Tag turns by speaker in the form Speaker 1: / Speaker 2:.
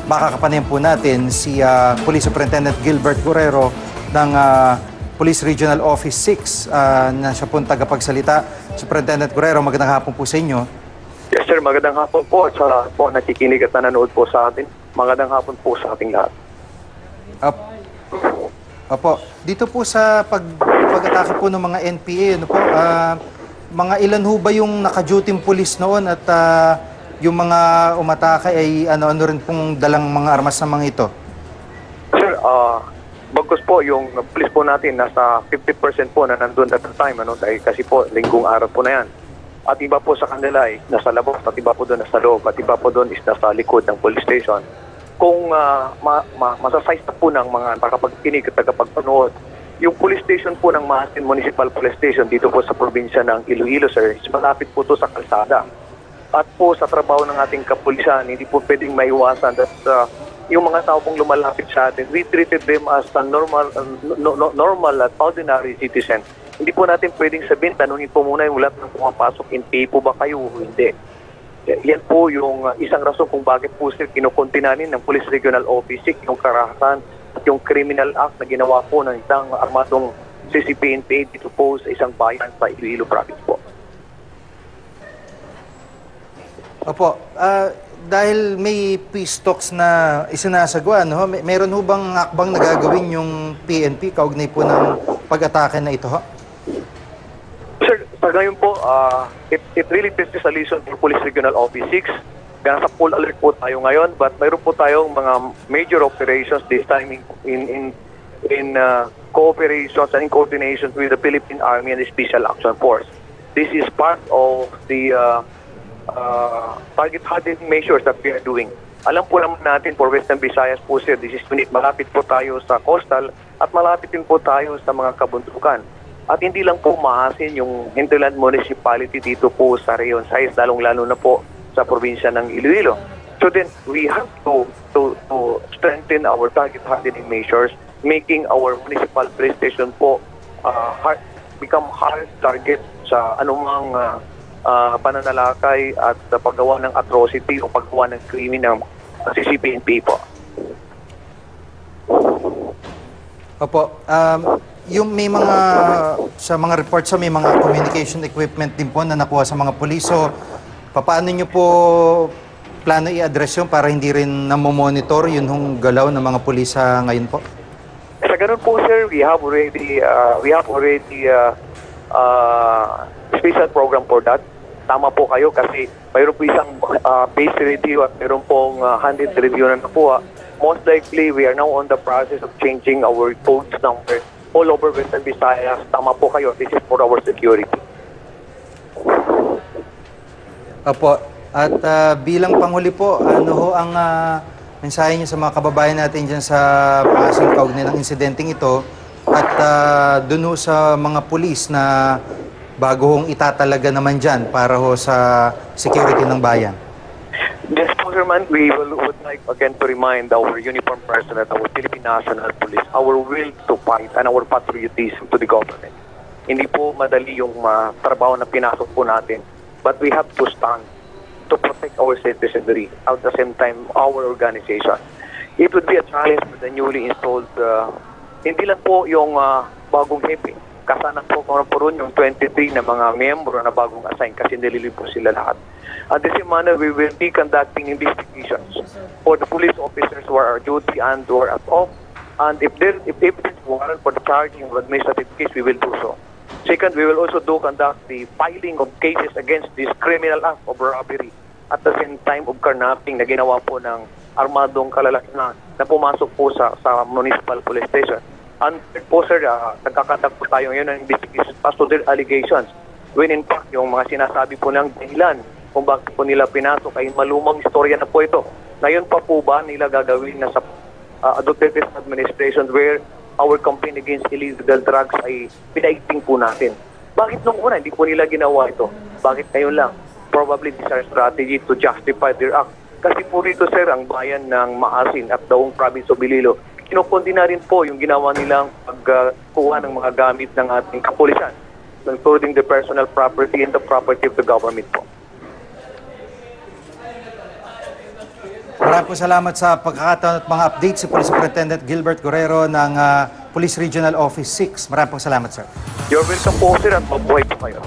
Speaker 1: makakapanin po natin si Police Superintendent Gilbert Guerrero ng Police Regional Office 6 na siya pong tagapagsalita. Superintendent Guerrero, magandang hapon po sa inyo.
Speaker 2: Yes sir, magandang hapon po sa nakikinig at nanonood po sa atin. Magandang hapon po sa ating lahat.
Speaker 1: Opo, dito po sa pag-atake po ng mga NPA, ano po, mga ilan ho ba yung naka-duty police noon at yung mga umatake ay ano rin pong dalang mga armas ng mga ito?
Speaker 2: Sir, bagkus po yung police po natin nasa 50% po na nandun at the time, dahil kasi po linggong araw po na yan. At iba po sa kanila ay nasa labas, at iba po doon nasa loob, at iba po doon is nasa likod ng police station. Kung masasize na po ng mga nakapagkinig at tagapagpanood, yung police station po ng Mahasin Municipal Police Station dito po sa probinsya ng Iloilo, sir, is malapit po to sa kalsada. At po sa trabaho ng ating kapulisan, hindi po pwedeng maiwasan that yung mga tao pong lumalapit sa atin, we treated them as a normal at ordinary citizen. Hindi po natin pwedeng sabihin, tanungin po muna yung lahat ng pumapasok, NPA po ba kayo o hindi. Yan po yung isang rason kung bakit po sir kinukontinanin ng Police Regional Office yung karahasan at yung criminal act na ginawa po ng isang armadong CCP-NPA dito po sa isang bayan sa Iloilo Province po.
Speaker 1: Opo, dahil may peace talks na isinasagawa, no? Meron ho bang hakbang na gagawin yung PNP kaugnay po ng pag-atake na ito?
Speaker 2: Sir, sa ngayon po, it really takes a lesson for Police Regional Office 6. Kaya nasa full alert po tayo ngayon, but mayroon po tayong mga major operations this time in cooperations and in coordination with the Philippine Army and the Special Action Force. This is part of the target hardening measures that we are doing. Alam po naman natin for Western Visayas po sir, this is unit, malapit po tayo sa coastal at malapit din po tayo sa mga kabundukan. At hindi lang po Mahasin yung hinterland municipality dito po sa Rayon Sais, lalong-lalo na po sa probinsya ng Iloilo. So then we have to strengthen our target hardening measures, making our municipal police station po become hard target sa anumang pananalakay at paggawa ng atrocity o paggawa ng krimen ng CCP-NPA po.
Speaker 1: Opo, yung may mga, sa mga reports may mga communication equipment din po na nakuha sa mga pulis. So, paano nyo po plano i-address yun para hindi rin namomonitor yun hong galaw ng mga pulis ngayon po?
Speaker 2: Sa ganun po sir, we have already special program for that. Tama po kayo kasi mayroon po isang base review at mayroon pong handed review na nakuha. Most likely, we are now on the process of changing our codes number all over Western Visayas. Tama po kayo, this is for our security.
Speaker 1: Opo, at bilang panghuli po, ano ho ang mensahe niyo sa mga kababayan natin dyan sa Mahasin kaugnay ng insidenteng ito at dun ho sa mga pulis na bago hong itatalaga naman dyan para ho sa security ng bayan?
Speaker 2: Yes, Sir, we would like again to remind our uniformed personnel, our Philippine National Police, our will to fight and our patriotism to the government. Hindi po madali yung trabaho na pinasok po natin, but we have to stand to protect our citizenry at the same time our organization. It would be a challenge for the newly installed, hindi lang po yung bagong hepe, kasana po ron yung 23 na mga miyembro na bagong assign kasi nililib po sila lahat. At the same manner, we will be conducting investigations for the police officers who are on duty and or at off. And if evidence warrant for the charging of administrative case, we will do so. Second, we will also conduct the filing of cases against this criminal act of robbery at the same time of carnapping na ginawa po ng armadong kalalakihan na pumasok po sa municipal police station. And po sir, nagkakandak po tayo ngayon ng investigation as to their allegations when in fact yung mga sinasabi po ng dahilan kung bakit po nila pinasok ay malumang istorya na po ito. Ngayon pa po ba nila gagawin na sa Duterte administration where our campaign against illegal drugs ay pinaigting po natin? Bakit nung una hindi po nila ginawa ito? Bakit ngayon lang? Probably this is a strategy to justify their act. Kasi po rito sir, ang bayan ng Mahasin at daong province of Iloilo, kinukondina rin po yung ginawa nilang pagkuha ng mga gamit ng ating kapulisan, including the personal property and the property of the government po.
Speaker 1: Maraming po salamat sa pagkakataon at mga updates si Police Superintendent Gilbert Guerrero ng Police Regional Office 6. Maraming po salamat, sir.
Speaker 2: You're welcome po, sir, at mabuhay po kayo.